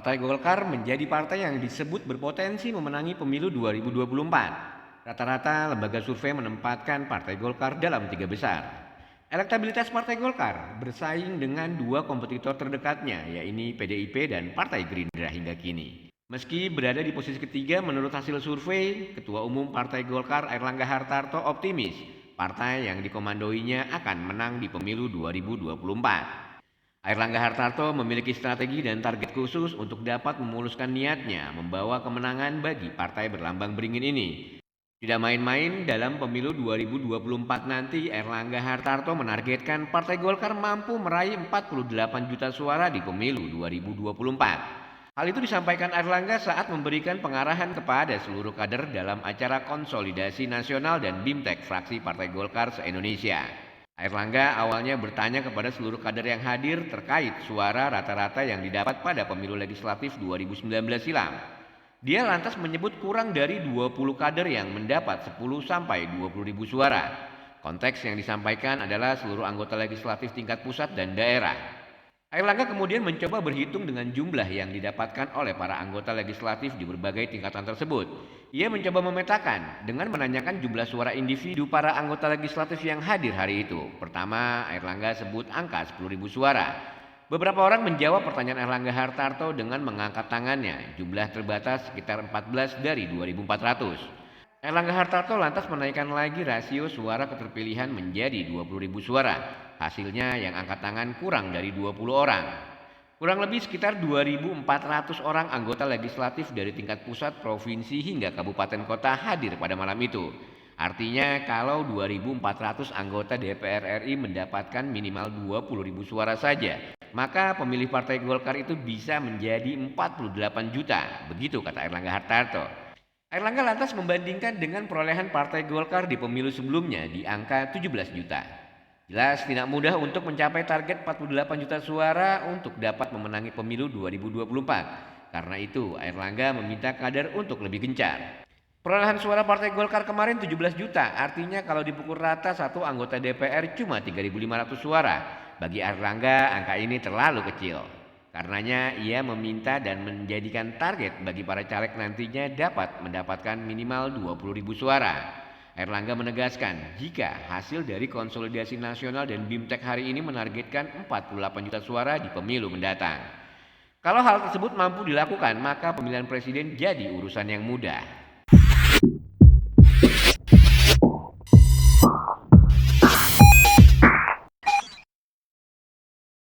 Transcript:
Partai Golkar menjadi partai yang disebut berpotensi memenangi pemilu 2024. Rata-rata lembaga survei menempatkan Partai Golkar dalam 3 besar. Elektabilitas Partai Golkar bersaing dengan dua kompetitor terdekatnya, yaitu PDIP dan Partai Gerindra hingga kini. Meski berada di posisi ketiga menurut hasil survei, Ketua Umum Partai Golkar Airlangga Hartarto optimis partai yang dikomandoinya akan menang di pemilu 2024. Airlangga Hartarto memiliki strategi dan target khusus untuk dapat memuluskan niatnya membawa kemenangan bagi partai berlambang beringin ini. Tidak main-main, dalam pemilu 2024 nanti Airlangga Hartarto menargetkan Partai Golkar mampu meraih 48 juta suara di pemilu 2024. Hal itu disampaikan Airlangga saat memberikan pengarahan kepada seluruh kader dalam acara konsolidasi nasional dan BIMTEK fraksi Partai Golkar se-Indonesia. Airlangga awalnya bertanya kepada seluruh kader yang hadir terkait suara rata-rata yang didapat pada pemilu legislatif 2019 silam. Dia lantas menyebut kurang dari 20 kader yang mendapat 10 sampai 20 ribu suara. Konteks yang disampaikan adalah seluruh anggota legislatif tingkat pusat dan daerah. Airlangga kemudian mencoba berhitung dengan jumlah yang didapatkan oleh para anggota legislatif di berbagai tingkatan tersebut. Ia mencoba memetakan dengan menanyakan jumlah suara individu para anggota legislatif yang hadir hari itu. Pertama, Airlangga sebut angka 10.000 suara. Beberapa orang menjawab pertanyaan Airlangga Hartarto dengan mengangkat tangannya. Jumlah terbatas sekitar 14 dari 2.400. Airlangga Hartarto lantas menaikkan lagi rasio suara keterpilihan menjadi 20.000 suara. Hasilnya yang angkat tangan kurang dari 20 orang. Kurang lebih sekitar 2.400 orang anggota legislatif dari tingkat pusat, provinsi hingga kabupaten kota hadir pada malam itu. Artinya kalau 2.400 anggota DPR RI mendapatkan minimal 20.000 suara saja, maka pemilih Partai Golkar itu bisa menjadi 48 juta. Begitu kata Airlangga Hartarto. Airlangga lantas membandingkan dengan perolehan Partai Golkar di pemilu sebelumnya di angka 17 juta. Jelas tidak mudah untuk mencapai target 48 juta suara untuk dapat memenangi pemilu 2024. Karena itu, Airlangga meminta kader untuk lebih gencar. Perolehan suara Partai Golkar kemarin 17 juta, artinya kalau dipukul rata satu anggota DPR cuma 3.500 suara. Bagi Airlangga, angka ini terlalu kecil. Karenanya ia meminta dan menjadikan target bagi para caleg nantinya dapat mendapatkan minimal 20.000 suara. Airlangga menegaskan jika hasil dari konsolidasi nasional dan BIMTEK hari ini menargetkan 48 juta suara di pemilu mendatang. Kalau hal tersebut mampu dilakukan, maka pemilihan presiden jadi urusan yang mudah.